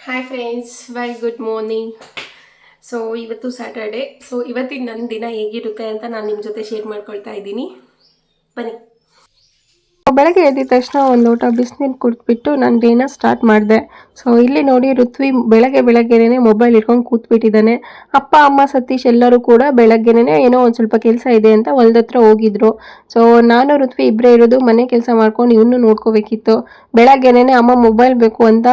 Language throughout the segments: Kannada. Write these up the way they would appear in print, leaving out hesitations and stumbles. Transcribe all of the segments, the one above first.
Hi friends, very good morning. So ಇವತ್ತು ಸ್ಯಾಟರ್ಡೆ. ಸೊ ಇವತ್ತಿನ ನನ್ನ ದಿನ ಹೇಗಿರುತ್ತೆ ಅಂತ ನಾನು ನಿಮ್ಮ ಜೊತೆ ಶೇರ್ ಮಾಡ್ಕೊಳ್ತಾ ಇದ್ದೀನಿ. ಬನ್ನಿ. ಬೆಳಗ್ಗೆ ಎದ್ದ ತಕ್ಷಣ ಒಂದು ಲೋಟ ಬಿಸಿನೀರು ಕುಡಿದ್ಬಿಟ್ಟು ನಾನು ಡೇನ ಸ್ಟಾರ್ಟ್ ಮಾಡಿದೆ. ಸೊ ಇಲ್ಲಿ ನೋಡಿ ಋತ್ವಿ ಬೆಳಗ್ಗೆನೇ ಮೊಬೈಲ್ ಇಟ್ಕೊಂಡು ಕೂತ್ಬಿಟ್ಟಿದ್ದಾನೆ. ಅಪ್ಪ ಅಮ್ಮ ಸತೀಶ್ ಎಲ್ಲರೂ ಕೂಡ ಬೆಳಗ್ಗೆನೇ ಏನೋ ಒಂದು ಸ್ವಲ್ಪ ಕೆಲಸ ಇದೆ ಅಂತ ಹೊಲ್ದ ಹತ್ರ ಹೋಗಿದ್ರು. ಸೊ ನಾನು ಋತ್ವಿ ಇಬ್ಬರೇ ಇರೋದು, ಮನೆ ಕೆಲಸ ಮಾಡ್ಕೊಂಡು ಇವನು ನೋಡ್ಕೋಬೇಕಿತ್ತು. ಬೆಳಗ್ಗೆನೇ ಅಮ್ಮ ಮೊಬೈಲ್ ಬೇಕು ಅಂತ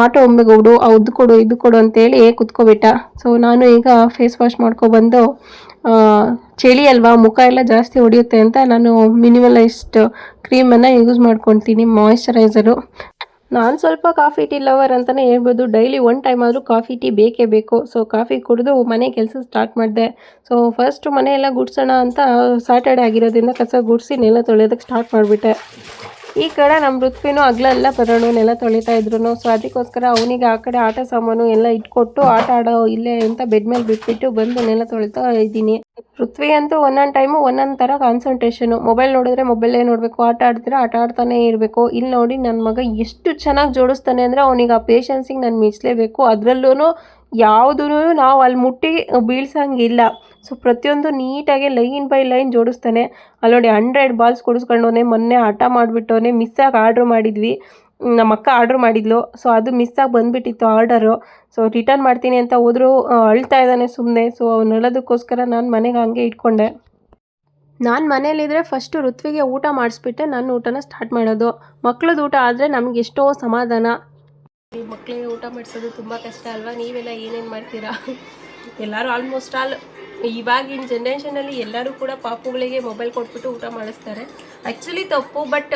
ಆಟೋ ಒಮ್ಮೆಗೆ ಕೊಡು, ಅದು ಕೊಡು ಇದು ಕೊಡು ಅಂತೇಳಿ ಕುತ್ಕೋಬಿಟ್ಟ. ಸೊ ನಾನು ಈಗ ಫೇಸ್ ವಾಶ್ ಮಾಡ್ಕೊಬಂದು ಚಳಿ ಅಲ್ವಾ, ಮುಖ ಎಲ್ಲ ಜಾಸ್ತಿ ಹೊಡೆಯುತ್ತೆ ಅಂತ ನಾನು ಮಿನಿಮಲಿಸ್ಟ್ ಕ್ರೀಮನ್ನು ಯೂಸ್ ಮಾಡ್ಕೊತೀನಿ, ಮಾಯಿಶ್ಚರೈಸರು. ನಾನು ಸ್ವಲ್ಪ ಕಾಫಿ ಟೀ ಲವರ್ ಅಂತಲೇ ಹೇಳ್ಬೋದು. ಡೈಲಿ ಒನ್ ಟೈಮ್ ಆದರೂ ಕಾಫಿ ಟೀ ಬೇಕೇ ಬೇಕು. ಸೊ ಕಾಫಿ ಕುಡಿದು ಮನೆ ಕೆಲಸ ಸ್ಟಾರ್ಟ್ ಮಾಡಿದೆ. ಸೊ ಫಸ್ಟು ಮನೆಯೆಲ್ಲ ಗುಡ್ಸೋಣ ಅಂತ ಸ್ಯಾಟರ್ಡೆ ಆಗಿರೋದ್ರಿಂದ ಕಸ ಗುಡಿಸಿ ನೆಲ ತೊಳೆಯೋದಕ್ಕೆ ಸ್ಟಾರ್ಟ್ ಮಾಡಿಬಿಟ್ಟೆ. ಈ ಕಡೆ ನಮ್ಮ ಋತ್ವಿನೂ ಹಗಲೆಲ್ಲ ಬರೋಣ ನೆಲ ತೊಳಿತಾ ಇದ್ರು. ಸೊ ಅದಕ್ಕೋಸ್ಕರ ಅವನಿಗೆ ಆ ಕಡೆ ಆಟ ಸಾಮಾನು ಎಲ್ಲ ಇಟ್ಕೊಟ್ಟು ಆಟ ಆಡೋ ಇಲ್ಲೇ ಅಂತ ಬೆಡ್ ಮೇಲೆ ಬಿಟ್ಬಿಟ್ಟು ಬಂದು ನೆಲ ತೊಳಿತಾ ಇದ್ದೀನಿ. ಪೃಥ್ವಿ ಅಂತೂ ಒಂದೊಂದು ಟೈಮು ಒಂದೊಂದು ಥರ ಕಾನ್ಸಂಟ್ರೇಷನು. ಮೊಬೈಲ್ ನೋಡಿದ್ರೆ ಮೊಬೈಲೇ ನೋಡಬೇಕು, ಆಟ ಆಡ್ತಿದ್ರೆ ಆಟ ಆಡ್ತಾನೇ ಇರಬೇಕು. ಇಲ್ಲಿ ನೋಡಿ ನನ್ನ ಮಗ ಎಷ್ಟು ಚೆನ್ನಾಗಿ ಜೋಡಿಸ್ತಾನೆ ಅಂದರೆ ಅವನಿಗೆ ಆ ಪೇಷನ್ಸಿಗೆ ನಾನು ಮೆಚ್ಚಲೇಬೇಕು. ಅದರಲ್ಲೂ ಯಾವುದೂ ನಾವು ಅಲ್ಲಿ ಮುಟ್ಟಿ ಬೀಳ್ಸಂಗಿಲ್ಲ. ಸೊ ಪ್ರತಿಯೊಂದು ನೀಟಾಗಿ ಲೈನ್ ಬೈ ಲೈನ್ ಜೋಡಿಸ್ತಾನೆ. ಅಲ್ಲಿ ನೋಡಿ 100 ಬಾಲ್ಸ್ ಕೊಡಿಸ್ಕೊಂಡವನೆ. ಮೊನ್ನೆ ಹಠ ಮಾಡಿಬಿಟ್ಟವನೆ. ಮಿಸ್ಸಾಗಿ ಆರ್ಡ್ರ್ ಮಾಡಿದ್ವಿ, ನಮ್ಮ ಅಕ್ಕ ಆರ್ಡ್ರ್ ಮಾಡಿದ್ಲು. ಸೊ ಅದು ಮಿಸ್ಸಾಗಿ ಬಂದುಬಿಟ್ಟಿತ್ತು ಆರ್ಡರು. ಸೊ ರಿಟರ್ನ್ ಮಾಡ್ತೀನಿ ಅಂತ ಹೋದರೂ ಅಳ್ತಾ ಇದ್ದಾನೆ ಸುಮ್ಮನೆ. ಸೊ ಅವ್ನು ಅಳೋದಕ್ಕೋಸ್ಕರ ನಾನು ಮನೆಗೆ ಹಂಗೆ ಇಟ್ಕೊಂಡೆ. ನಾನು ಮನೇಲಿದ್ದರೆ ಫಸ್ಟು ಋತ್ವಿಗೆ ಊಟ ಮಾಡಿಸ್ಬಿಟ್ಟೆ ನನ್ನ ಊಟನ ಸ್ಟಾರ್ಟ್ ಮಾಡೋದು. ಮಕ್ಳದ್ದು ಊಟ ಆದರೆ ನಮ್ಗೆ ಎಷ್ಟೋ ಸಮಾಧಾನ. ಮಕ್ಕಳಿಗೆ ಊಟ ಮಾಡಿಸೋದು ತುಂಬ ಕಷ್ಟ ಅಲ್ವಾ? ನೀವೆಲ್ಲ ಏನೇನು ಮಾಡ್ತೀರಾ? ಎಲ್ಲರೂ ಆಲ್ಮೋಸ್ಟ್ ಆಲ್ ಇವಾಗಿನ ಜನ್ರೇಷನಲ್ಲಿ ಎಲ್ಲರೂ ಕೂಡ ಪಾಪುಗಳಿಗೆ ಮೊಬೈಲ್ ಕೊಟ್ಬಿಟ್ಟು ಊಟ ಮಾಡಿಸ್ತಾರೆ. ಆ್ಯಕ್ಚುಲಿ ತಪ್ಪು, ಬಟ್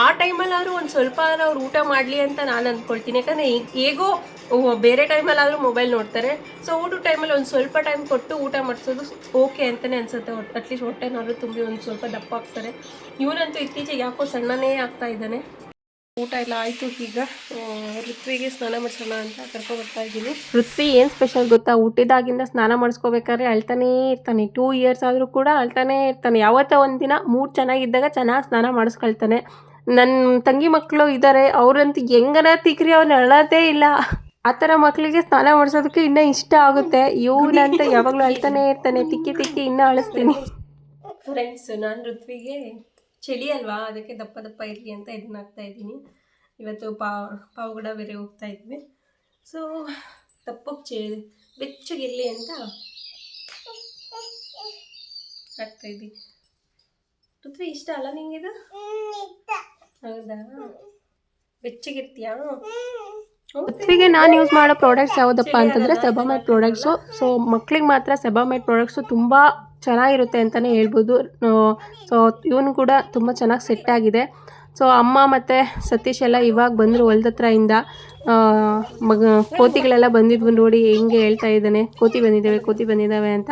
ಆ ಟೈಮಲ್ಲಾದ್ರೂ ಒಂದು ಸ್ವಲ್ಪ ಅವ್ರು ಊಟ ಮಾಡಲಿ ಅಂತ ನಾನು ಅಂದ್ಕೊಳ್ತೀನಿ. ಯಾಕಂದರೆ ಹೇಗೋ ಬೇರೆ ಟೈಮಲ್ಲಾದರೂ ಮೊಬೈಲ್ ನೋಡ್ತಾರೆ. ಸೊ ಊಟದ ಟೈಮಲ್ಲಿ ಒಂದು ಸ್ವಲ್ಪ ಟೈಮ್ ಕೊಟ್ಟು ಊಟ ಮಾಡಿಸೋದು ಓಕೆ ಅಂತಲೇ ಅನಿಸುತ್ತೆ. ಅಟ್ಲೀಸ್ಟ್ ಹೊಟ್ಟೆನಾದ್ರೂ ತುಂಬಿ ಒಂದು ಸ್ವಲ್ಪ ದಪ್ಪ ಆಗ್ತಾರೆ. ಇವನಂತೂ ಇತ್ತೀಚೆಗೆ ಯಾಕೋ ಸಣ್ಣನೇ ಆಗ್ತಾ ಇದ್ದಾನೆ. ಊಟ ಎಲ್ಲ ಆಯಿತು. ಈಗ ಋತ್ವಿಗೆ ಸ್ನಾನ ಮಾಡಿಸೋಣ ಅಂತ ಕರ್ಕೊಬರ್ತಾ ಇದ್ದೀನಿ. ಋತ್ವಿ ಏನು ಸ್ಪೆಷಲ್ ಗೊತ್ತಾ? ಹುಟ್ಟಿದಾಗಿಂದ ಸ್ನಾನ ಮಾಡಿಸ್ಕೋಬೇಕಾದ್ರೆ ಅಳ್ತಾನೇ ಇರ್ತಾನೆ. 2 ಇಯರ್ಸ್ ಆದರೂ ಕೂಡ ಅಳ್ತಾನೇ ಇರ್ತಾನೆ. ಯಾವತ್ತೋ ಒಂದಿನ ಮೂಡ್ ಚೆನ್ನಾಗಿದ್ದಾಗ ಚೆನ್ನಾಗಿ ಸ್ನಾನ ಮಾಡಿಸ್ಕೊಳ್ತಾನೆ. ನನ್ನ ತಂಗಿ ಮಕ್ಕಳು ಇದ್ದಾರೆ, ಅವ್ರಂತೂ ಹೆಂಗನ ತಿಕ್ರಿ ಅವ್ನು ಅಳೋದೇ ಇಲ್ಲ. ಆ ಥರ ಮಕ್ಕಳಿಗೆ ಸ್ನಾನ ಮಾಡಿಸೋದಕ್ಕೆ ಇನ್ನೂ ಇಷ್ಟ ಆಗುತ್ತೆ. ಇವನಂತ ಯಾವಾಗಲೂ ಅಳ್ತಾನೇ ಇರ್ತಾನೆ. ತಿಕ್ಕಿ ಇನ್ನೂ ಅಳಿಸ್ತೀನಿ. ಫ್ರೆಂಡ್ಸ್, ನಾನು ಋತ್ವಿಗೆ ಚಳಿ ಅಲ್ವಾ, ಅದಕ್ಕೆ ದಪ್ಪ ದಪ್ಪ ಇರಲಿ ಅಂತ ಇದನ್ನ ಹಾಕ್ತಾ ಇದ್ದೀನಿ. ಇವತ್ತು ಪಾವಗಡ ಬೇರೆ ಹೋಗ್ತಾ ಇದ್ವಿ. ಸೊ ದಪ್ಪಕ್ಕೆ ಬೆಚ್ಚಗಿರಲಿ ಅಂತ ಹಾಕ್ತಾ ಇದ್ದೀನಿ. ಋತ್ವಿ ಇಷ್ಟ ಅಲ್ಲ ನಿಂಗಿದು? ಹೌದಾ? ಬೆಚ್ಚಗಿರ್ತೀಯಾ? ಋತ್ವಿಗೆ ನಾನು ಯೂಸ್ ಮಾಡೋ ಪ್ರಾಡಕ್ಟ್ಸ್ ಯಾವುದಪ್ಪ ಅಂತಂದರೆ ಸೆಬಾಮೈಟ್ ಪ್ರಾಡಕ್ಟ್ಸು. ಸೊ ಮಕ್ಳಿಗೆ ಮಾತ್ರ ಸೆಬಾಮೈಟ್ ಪ್ರಾಡಕ್ಟ್ಸು ತುಂಬ ಚೆನ್ನಾಗಿರುತ್ತೆ ಅಂತಲೇ ಹೇಳ್ಬೋದು. ಸೊ ಇವನು ಕೂಡ ತುಂಬ ಚೆನ್ನಾಗಿ ಸೆಟ್ ಆಗಿದೆ. ಸೊ ಅಮ್ಮ ಮತ್ತು ಸತೀಶ್ ಎಲ್ಲ ಇವಾಗ ಬಂದರು ಹೊಲ್ದತ್ರದಿಂದ. ಕೋತಿಗಳೆಲ್ಲ ಬಂದಿದ್ವು ನೋಡಿ ಹೆಂಗೆ ಹೇಳ್ತಾ ಇದ್ದಾನೆ, ಕೋತಿ ಬಂದಿದ್ದಾವೆ ಅಂತ.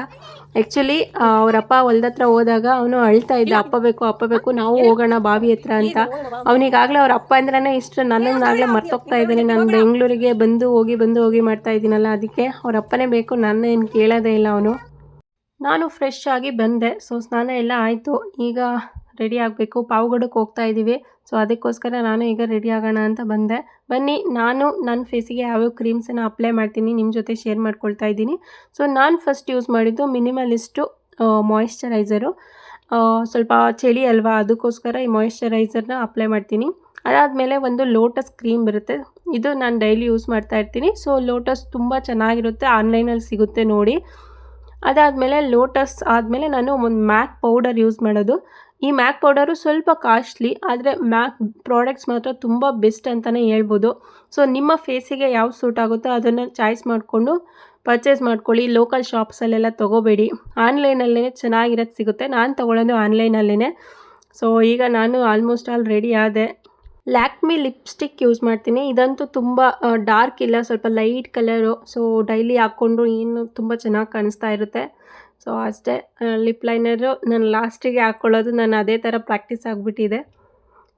ಆ್ಯಕ್ಚುಲಿ ಅವರಪ್ಪ ಹೊಲ್ದತ್ರ ಹೋದಾಗ ಅವನು ಅಳ್ತಾ ಇದ್ದ, ಅಪ್ಪ ಬೇಕು ನಾವು ಹೋಗೋಣ ಬಾವಿ ಹತ್ರ ಅಂತ. ಅವನಿಗಾಗಲೇ ಅವ್ರ ಅಪ್ಪ ಅಂದ್ರೇ ಇಷ್ಟ. ನನ್ನನ್ನಾಗಲೇ ಮರ್ತೋಗ್ತಾ ಇದ್ದಾನೆ. ನಾನು ಬೆಂಗಳೂರಿಗೆ ಬಂದು ಹೋಗಿ ಮಾಡ್ತಾ ಇದ್ದೀನಲ್ಲ, ಅದಕ್ಕೆ ಅವ್ರ ಅಪ್ಪನೇ ಬೇಕು, ನನ್ನೇನು ಕೇಳೋದೇ ಇಲ್ಲ ಅವನು. ನಾನು ಫ್ರೆಶ್ ಆಗಿ ಬಂದೆ. ಸೊ ಸ್ನಾನ ಎಲ್ಲ ಆಯಿತು. ಈಗ ರೆಡಿ ಆಗಬೇಕು, ಪಾವಗಡಕ್ಕೆ ಹೋಗ್ತಾ ಇದ್ದೀವಿ. ಸೊ ಅದಕ್ಕೋಸ್ಕರ ನಾನು ಈಗ ರೆಡಿ ಆಗೋಣ ಅಂತ ಬಂದೆ. ಬನ್ನಿ, ನಾನು ನನ್ನ ಫೇಸಿಗೆ ಯಾವ್ಯಾವ ಕ್ರೀಮ್ಸನ್ನು ಅಪ್ಲೈ ಮಾಡ್ತೀನಿ ನಿಮ್ಮ ಜೊತೆ ಶೇರ್ ಮಾಡ್ಕೊಳ್ತಾ ಇದ್ದೀನಿ. ಸೊ ನಾನು ಫಸ್ಟ್ ಯೂಸ್ ಮಾಡಿದ್ದು ಮಿನಿಮಲಿಸ್ಟು ಮಾಯಿಶ್ಚರೈಸರು. ಸ್ವಲ್ಪ ಚಳಿ ಅಲ್ವಾ, ಅದಕ್ಕೋಸ್ಕರ ಈ ಮಾಯಿಶ್ಚರೈಸರ್ನ ಅಪ್ಲೈ ಮಾಡ್ತೀನಿ. ಅದಾದಮೇಲೆ ಒಂದು ಲೋಟಸ್ ಕ್ರೀಮ್ ಬರುತ್ತೆ, ಇದು ನಾನು ಡೈಲಿ ಯೂಸ್ ಮಾಡ್ತಾ ಇರ್ತೀನಿ. ಸೊ ಲೋಟಸ್ ತುಂಬ ಚೆನ್ನಾಗಿರುತ್ತೆ, ಆನ್ಲೈನಲ್ಲಿ ಸಿಗುತ್ತೆ ನೋಡಿ. ಅದಾದಮೇಲೆ ಲೋಟಸ್ ಆದಮೇಲೆ ನಾನು ಒಂದು ಮ್ಯಾಕ್ ಪೌಡರ್ ಯೂಸ್ ಮಾಡೋದು. ಈ ಮ್ಯಾಕ್ ಪೌಡರು ಸ್ವಲ್ಪ ಕಾಸ್ಟ್ಲಿ, ಆದರೆ ಮ್ಯಾಕ್ ಪ್ರಾಡಕ್ಟ್ಸ್ ಮಾತ್ರ ತುಂಬ ಬೆಸ್ಟ್ ಅಂತಲೇ ಹೇಳ್ಬೋದು. ಸೊ ನಿಮ್ಮ ಫೇಸಿಗೆ ಯಾವ್ದು ಸೂಟ್ ಆಗುತ್ತೋ ಅದನ್ನು ಚಾಯ್ಸ್ ಮಾಡಿಕೊಂಡು ಪರ್ಚೇಸ್ ಮಾಡ್ಕೊಳ್ಳಿ. ಲೋಕಲ್ ಶಾಪ್ಸಲ್ಲೆಲ್ಲ ತೊಗೋಬೇಡಿ, ಆನ್ಲೈನಲ್ಲೇ ಚೆನ್ನಾಗಿರೋದು ಸಿಗುತ್ತೆ. ನಾನು ತೊಗೊಳ್ಳೋದು ಆನ್ಲೈನಲ್ಲೇ. ಸೊ ಈಗ ನಾನು ಆಲ್ಮೋಸ್ಟ್ ಆಲ್ ರೆಡಿ ಆದೆ. ಲ್ಯಾಕ್ಮಿ ಲಿಪ್ಸ್ಟಿಕ್ ಯೂಸ್ ಮಾಡ್ತೀನಿ. ಇದಂತೂ ತುಂಬ ಡಾರ್ಕ್ ಇಲ್ಲ, ಸ್ವಲ್ಪ ಲೈಟ್ ಕಲರು. ಸೊ ಡೈಲಿ ಹಾಕ್ಕೊಂಡು ಏನು ತುಂಬ ಚೆನ್ನಾಗಿ ಕಾಣಿಸ್ತಾ ಇರುತ್ತೆ. ಸೊ ಅಷ್ಟೇ. ಲಿಪ್ ಲೈನರು ನಾನು ಲಾಸ್ಟಿಗೆ ಹಾಕ್ಕೊಳ್ಳೋದು, ನಾನು ಅದೇ ಥರ ಪ್ರಾಕ್ಟೀಸ್ ಆಗಿಬಿಟ್ಟಿದೆ.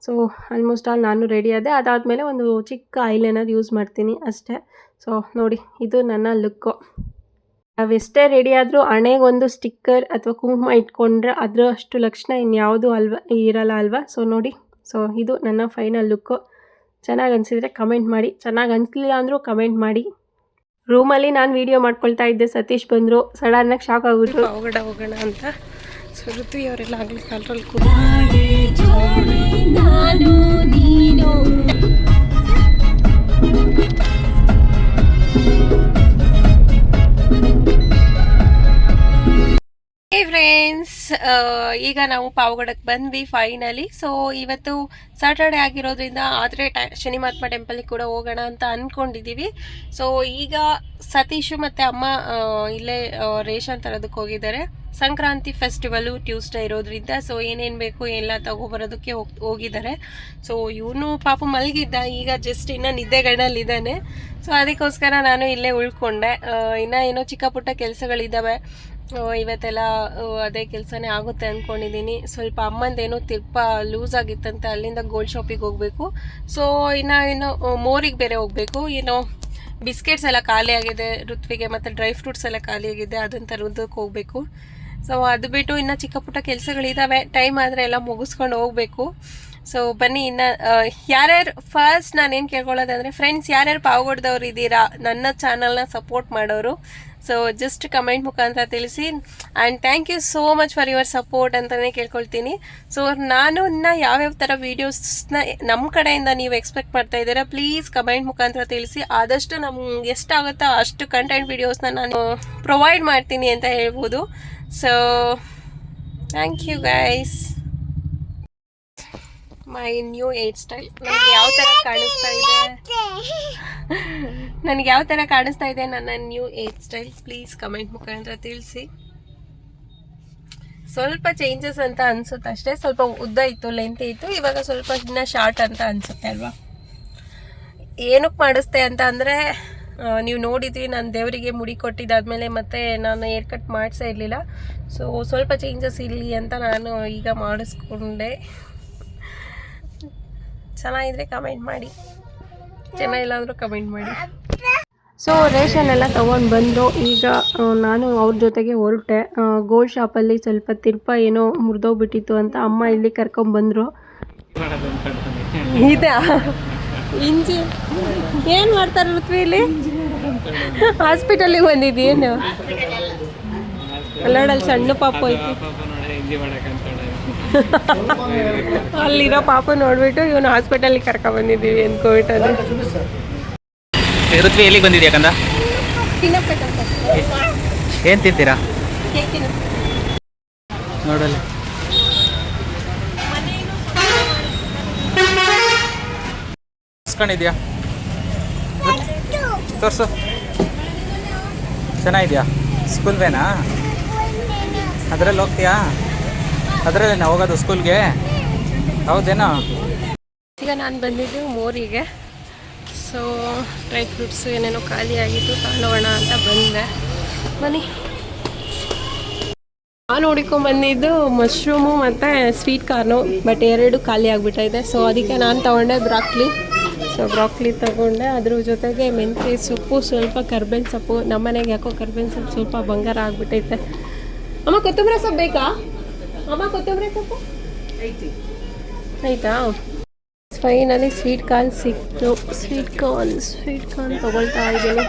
ಸೊ ಆಲ್ಮೋಸ್ಟ್ ಆಲ್ ನಾನು ರೆಡಿ ಆದೆ. ಅದಾದಮೇಲೆ ಒಂದು ಚಿಕ್ಕ ಐಲೈನರ್ ಯೂಸ್ ಮಾಡ್ತೀನಿ ಅಷ್ಟೇ. ಸೊ ನೋಡಿ, ಇದು ನನ್ನ ಲುಕ್ಕು. ನಾವೆಷ್ಟೇ ರೆಡಿ ಆದರೂ ಹಣೆಗೊಂದು ಸ್ಟಿಕ್ಕರ್ ಅಥವಾ ಕುಂಕುಮ ಇಟ್ಕೊಂಡ್ರೆ ಅದರ ಅಷ್ಟು ಲಕ್ಷಣ ಇನ್ಯಾವುದೂ ಇರಲ್ಲ ಅಲ್ವಾ? ಸೊ ನೋಡಿ, ಸೊ ಇದು ನನ್ನ ಫೈನಲ್ ಲುಕ್ಕು. ಚೆನ್ನಾಗಿ ಅನಿಸಿದರೆ ಕಮೆಂಟ್ ಮಾಡಿ, ಚೆನ್ನಾಗಿ ಅನಿಸ್ಲಿಲ್ಲ ಅಂದರೂ ಕಮೆಂಟ್ ಮಾಡಿ. ರೂಮಲ್ಲಿ ನಾನು ವೀಡಿಯೋ ಮಾಡ್ಕೊಳ್ತಾ ಇದ್ದೆ, ಸತೀಶ್ ಬಂದರು, ಸಡನ್ನಾಗಿ ಶಾಕ್ ಆಗಿಬಿಟ್ರು. ಹೊರಗಡೆ ಹೋಗೋಣ ಅಂತ. ಸೊ ಋತ್ವಿ ಅವರೆಲ್ಲ ಆಗಲಿ ಕಾಲರಲ್ಲಿ ಕೂಡ ಫ್ರೆಂಡ್ಸ್, ಈಗ ನಾವು ಪಾವಗಡಕ್ಕೆ ಬಂದ್ವಿ ಫೈನಲಿ. ಸೊ ಇವತ್ತು ಸ್ಯಾಟರ್ಡೆ ಆಗಿರೋದ್ರಿಂದ ಆದರೆ ಶನಿ ಮಹಾತ್ಮ ಟೆಂಪಲ್ಗೆ ಕೂಡ ಹೋಗೋಣ ಅಂತ ಅಂದ್ಕೊಂಡಿದ್ದೀವಿ. ಸೊ ಈಗ ಸತೀಶು ಮತ್ತು ಅಮ್ಮ ಇಲ್ಲೇ ರೇಷನ್ ತರೋದಕ್ಕೆ ಹೋಗಿದ್ದಾರೆ. ಸಂಕ್ರಾಂತಿ ಫೆಸ್ಟಿವಲು ಟ್ಯೂಸ್ಡೇ ಇರೋದ್ರಿಂದ ಸೊ ಏನೇನು ಬೇಕು ಎಲ್ಲ ತಗೊಬರೋದಕ್ಕೆ ಹೋಗಿದ್ದಾರೆ. ಸೊ ಇವನು ಪಾಪ ಮಲಗಿದ್ದ, ಈಗ ಜಸ್ಟ್ ಇನ್ನು ನಿದ್ದೆಗಣ್ಣಲ್ಲಿದ್ದಾನೆ. ಸೊ ಅದಕ್ಕೋಸ್ಕರ ನಾನು ಇಲ್ಲೇ ಉಳ್ಕೊಂಡೆ. ಇನ್ನು ಏನೋ ಚಿಕ್ಕ ಪುಟ್ಟ ಕೆಲಸಗಳಿದ್ದಾವೆ, ಇವತ್ತೆಲ್ಲ ಅದೇ ಕೆಲಸನೇ ಆಗುತ್ತೆ ಅಂದ್ಕೊಂಡಿದ್ದೀನಿ. ಸ್ವಲ್ಪ ಅಮ್ಮಂದೇನೋ ತಿರ್ಪ ಲೂಸ್ ಆಗಿತ್ತಂತೆ, ಅಲ್ಲಿಂದ ಗೋಲ್ಡ್ ಶಾಪಿಗೆ ಹೋಗಬೇಕು. ಸೊ ಇನ್ನು ಮೋರಿಗೆ ಬೇರೆ ಹೋಗಬೇಕು. ಏನೋ ಬಿಸ್ಕೆಟ್ಸ್ ಎಲ್ಲ ಖಾಲಿ ಆಗಿದೆ ಋತ್ವಿಗೆ, ಮತ್ತು ಡ್ರೈ ಫ್ರೂಟ್ಸ್ ಎಲ್ಲ ಖಾಲಿ ಆಗಿದೆ, ಅದನ್ನು ತರೋದಕ್ಕೆ ಹೋಗಬೇಕು. ಸೊ ಅದು ಬಿಟ್ಟು ಇನ್ನು ಚಿಕ್ಕ ಪುಟ್ಟ ಕೆಲಸಗಳಿದ್ದಾವೆ, ಟೈಮ್ ಆದರೆ ಎಲ್ಲ ಮುಗಿಸ್ಕೊಂಡು ಹೋಗಬೇಕು. ಸೊ ಬನ್ನಿ. ಇನ್ನು ಯಾರ್ಯಾರು ಫಸ್ಟ್ ನಾನೇನು ಕೇಳ್ಕೊಳ್ಳೋದಂದರೆ, ಫ್ರೆಂಡ್ಸ್ ಯಾರ್ಯಾರು ಪಾವಗಡದವ್ರು ಇದ್ದೀರಾ, ನನ್ನ ಚಾನಲ್ನ ಸಪೋರ್ಟ್ ಮಾಡೋರು, ಸೊ ಜಸ್ಟ್ ಕಮೆಂಟ್ ಮುಖಾಂತರ ತಿಳಿಸಿ. And thank you so much for your support ಅಂತಲೇ ಕೇಳ್ಕೊಳ್ತೀನಿ. ಸೊ ನಾನು ಇನ್ನು ಯಾವ್ಯಾವ ಥರ ವೀಡಿಯೋಸ್ನ ನಮ್ಮ ಕಡೆಯಿಂದ ನೀವು ಎಕ್ಸ್ಪೆಕ್ಟ್ ಮಾಡ್ತಾ ಇದ್ದೀರಾ, ಪ್ಲೀಸ್ ಕಮೆಂಟ್ ಮುಖಾಂತರ ತಿಳಿಸಿ. ಆದಷ್ಟು ನಮ್ಗೆ ಎಷ್ಟಾಗುತ್ತೋ ಅಷ್ಟು ಕಂಟೆಂಟ್ ವೀಡಿಯೋಸ್ನ ನಾನು ಪ್ರೊವೈಡ್ ಮಾಡ್ತೀನಿ ಅಂತ ಹೇಳ್ಬೋದು. So thank you guys. My new hairstyle ನನಗೆ ಯಾವ ಥರ ಕಾಣಿಸ್ತಾ ಇದೆ ನನ್ನ new hairstyle, please comment ಮುಖಾಂತರ ತಿಳಿಸಿ. ಸ್ವಲ್ಪ ಚೇಂಜಸ್ ಅಂತ ಅನ್ಸುತ್ತೆ ಅಷ್ಟೇ. ಸ್ವಲ್ಪ ಉದ್ದ ಇತ್ತು, ಲೆಂತ್ ಇತ್ತು, ಇವಾಗ ಸ್ವಲ್ಪ ಇನ್ನ ಶಾರ್ಟ್ ಅಂತ ಅನ್ಸುತ್ತೆ ಅಲ್ವಾ. ಏನಕ್ಕೆ ಮಾಡಿಸ್ತೆ ಅಂತ ಅಂದರೆ, ನೀವು ನೋಡಿದ್ರಿ ನಾನು ದೇವರಿಗೆ ಮುಡಿ ಕೊಟ್ಟಿದ್ದಾದ್ಮೇಲೆ ಮತ್ತೆ ನಾನು ಏರ್ ಕಟ್ ಮಾಡಿಸೇ ಇರಲಿಲ್ಲ. ಸೊ ಸ್ವಲ್ಪ ಚೇಂಜಸ್ ಇರಲಿ ಅಂತ ನಾನು ಈಗ ಮಾಡಿಸ್ಕೊಂಡೆ. ಚೆನ್ನಾಗಿದ್ರೆ ಕಮೆಂಟ್ ಮಾಡಿ, ಚೆನ್ನಾಗಿಲ್ಲ ಅಂದರೂ ಕಮೆಂಟ್ ಮಾಡಿ. ಸೊ ರೇಷನ್ ಎಲ್ಲ ತೊಗೊಂಡು ಬಂದು ಈಗ ನಾನು ಅವ್ರ ಜೊತೆಗೆ ಹೊರಟೆ. ಗೋಲ್ಡ್ ಶಾಪಲ್ಲಿ ಸ್ವಲ್ಪ ತಿರ್ಪ ಏನೋ ಮುರಿದೋಗ್ಬಿಟ್ಟಿತ್ತು ಅಂತ ಅಮ್ಮ ಇಲ್ಲಿ ಕರ್ಕೊಂಬಂದರು. ಇದಾ ಇಂಜಿ ಏನು ಮಾಡ್ತಾರೆ ಋತ್ವಿ ಇಲ್ಲಿ? ಹಾಸ್ಪಿಟಲಿಗೆ ಬಂದಿದ್ದೀನು ಅಲ್ಲೋಡಲ್ಲಿ ಸಣ್ಣ ಪಾಪು ಐತಿ, ಅಲ್ಲಿರೋ ಪಾಪ ನೋಡ್ಬಿಟ್ಟು ಇವನು ಹಾಸ್ಪಿಟಲಿಗೆ ಕರ್ಕೊಂಡ್ಬಂದಿದ್ದೀವಿ ಅಂದ್ಕೊಬಿಟ್ಟದೆ. ಋತ್ವಿ ಎಲ್ಲಿಗೆ ಬಂದಿದ್ಯಾ ಕಂದ? ಏನು ತಿಂತೀರಾ ನೋಡಲ್ಲ? ಇಸ್ಕೊಂಡಿದ್ಯಾ? ತೋರಿಸು. ಚೆನ್ನಾಗಿದ್ಯಾ? ಸ್ಕೂಲ್ ವೇನಾ? ಅದರಲ್ಲಿ ಹೋಗ್ತೀಯಾ? ಅದರಲ್ಲೇ ನಾವು ಹೋಗೋದು ಸ್ಕೂಲ್ಗೆ? ಹೌದೇನೋ. ಈಗ ನಾನು ಬಂದಿದ್ದು ಮೋರಿಗೆ. ಸೊ ಡ್ರೈ ಫ್ರೂಟ್ಸು ಏನೇನೋ ಖಾಲಿ ಆಗಿತ್ತು, ತಗೊಳ್ಳೋಣ ಅಂತ ಬಂದೆ. ಬನ್ನಿ. ನಾನು ಹುಡ್ಕೊಂಡ್ಬಂದಿದ್ದು ಮಶ್ರೂಮು ಮತ್ತು ಸ್ವೀಟ್ ಕಾರ್ನು, ಬಟ್ ಎರಡು ಖಾಲಿ ಆಗಿಬಿಟ್ಟಿದೆ. ಸೊ ಅದಕ್ಕೆ ನಾನು ತೊಗೊಂಡೆ ಬ್ರಾಕ್ಲಿ. ಸೊ ಬ್ರಾಕ್ಲಿ ತೊಗೊಂಡೆ, ಅದ್ರ ಜೊತೆಗೆ ಮೆಂತ್ಯ ಸೊಪ್ಪು, ಸ್ವಲ್ಪ ಕರ್ಬೇವಿನ ಸೊಪ್ಪು. ನಮ್ಮನೆಗೆ ಯಾಕೋ ಕರ್ಬೇವಿನ ಸೊಪ್ಪು ಸ್ವಲ್ಪ ಬಂಗಾರ ಆಗಿಬಿಟ್ಟೈತೆ. ಅಮ್ಮ ಕೊತ್ತಂಬರಿ ಸೊಪ್ಪು ಬೇಕಾ? ಅಮ್ಮ ಕೊತ್ತಂಬರಿ ಸೊಪ್ಪು ಆಯಿತಾ? ಫೈನಲಿ ಸ್ವೀಟ್ ಕಾರ್ನ್ ಸಿಕ್ತು. ಸ್ವೀಟ್ ಕಾರ್ನ್ ತೊಗೊಳ್ತಾ ಇದ್ದೀನಿ.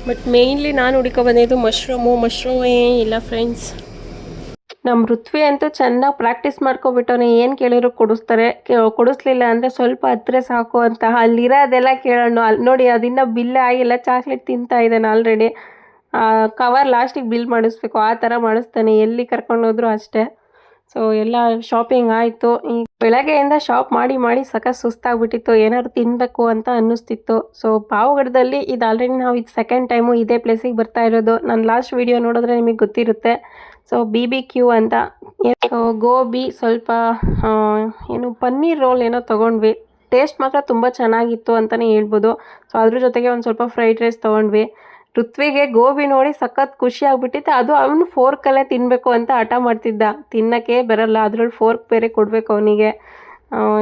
ಬಟ್ ಮೇಯ್ನ್ಲಿ ನಾನು ಹುಡ್ಕೊಬಂದಿದ್ದು ಮಶ್ರೂಮೇ ಇಲ್ಲ ಫ್ರೆಂಡ್ಸ್. ನಮ್ಮ ಋತ್ವಿ ಅಂತೂ ಚೆನ್ನಾಗಿ ಪ್ರಾಕ್ಟೀಸ್ ಮಾಡ್ಕೊಬಿಟ್ಟವನೇ, ಏನು ಕೇಳಿದ್ರು ಕೊಡಿಸ್ಲಿಲ್ಲ ಅಂದರೆ ಸ್ವಲ್ಪ ಹತ್ತಿರ ಸಾಕು ಅಂತ. ಅಲ್ಲಿರೋದೆಲ್ಲ ಕೇಳೋಣ. ಅಲ್ಲಿ ನೋಡಿ, ಅದನ್ನು ಬಿಲ್ ಆಗಿಲ್ಲ, ಚಾಕ್ಲೇಟ್ ತಿಂತಾ ಇದ್ದಾನೆ ಆಲ್ರೆಡಿ. ಕವರ್ ಲಾಸ್ಟಿಗೆ ಬಿಲ್ ಮಾಡಿಸ್ಬೇಕು, ಆ ಥರ ಮಾಡಿಸ್ತಾನೆ ಎಲ್ಲಿ ಕರ್ಕೊಂಡೋದ್ರು ಅಷ್ಟೇ. ಸೊ ಎಲ್ಲ ಶಾಪಿಂಗ್ ಆಯಿತು. ಈ ಬೆಳಗ್ಗೆಯಿಂದ ಶಾಪ್ ಮಾಡಿ ಸಖತ್ ಸುಸ್ತಾಗ್ಬಿಟ್ಟಿತ್ತು, ಏನಾದ್ರು ತಿನ್ನಬೇಕು ಅಂತ ಅನ್ನಿಸ್ತಿತ್ತು. ಸೊ ಪಾವಗಡದಲ್ಲಿ ಇದು ಆಲ್ರೆಡಿ ನಾವು ಇದು ಸೆಕೆಂಡ್ ಟೈಮು ಇದೇ ಪ್ಲೇಸಿಗೆ ಬರ್ತಾ ಇರೋದು. ನಾನು ಲಾಸ್ಟ್ ವಿಡಿಯೋ ನೋಡಿದ್ರೆ ನಿಮಗೆ ಗೊತ್ತಿರುತ್ತೆ. ಸೊ BBQ ಅಂತ ಗೋಬಿ, ಸ್ವಲ್ಪ ಏನು ಪನ್ನೀರ್ ರೋಲ್ ಏನೋ ತೊಗೊಂಡ್ವಿ. ಟೇಸ್ಟ್ ಮಾತ್ರ ತುಂಬ ಚೆನ್ನಾಗಿತ್ತು ಅಂತಲೇ ಹೇಳ್ಬೋದು. ಸೊ ಅದ್ರ ಜೊತೆಗೆ ಒಂದು ಸ್ವಲ್ಪ ಫ್ರೈಡ್ ರೈಸ್ ತೊಗೊಂಡ್ವಿ. ಋತ್ವಿಗೆ ಗೋಬಿ ನೋಡಿ ಸಖತ್ ಖುಷಿ ಆಗ್ಬಿಟ್ಟಿತ್ತು. ಅದು ಅವನು ಫೋರ್ಕಲ್ಲೇ ತಿನ್ನಬೇಕು ಅಂತ ಹಠ ಮಾಡ್ತಿದ್ದ, ತಿನ್ನೋಕ್ಕೆ ಬರಲ್ಲ, ಅದ್ರಲ್ಲಿ ಫೋರ್ಕ್ ಬೇರೆ ಕೊಡಬೇಕು ಅವನಿಗೆ.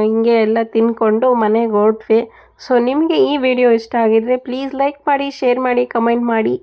ಹಿಂಗೆ ಎಲ್ಲ ತಿನ್ಕೊಂಡು ಮನೆಗೆ ಹೊರಟ್ವಿ. ಸೊ ನಿಮಗೆ ಈ ವಿಡಿಯೋ ಇಷ್ಟ ಆಗಿದ್ರೆ ಪ್ಲೀಸ್ ಲೈಕ್ ಮಾಡಿ, ಶೇರ್ ಮಾಡಿ, ಕಮೆಂಟ್ ಮಾಡಿ.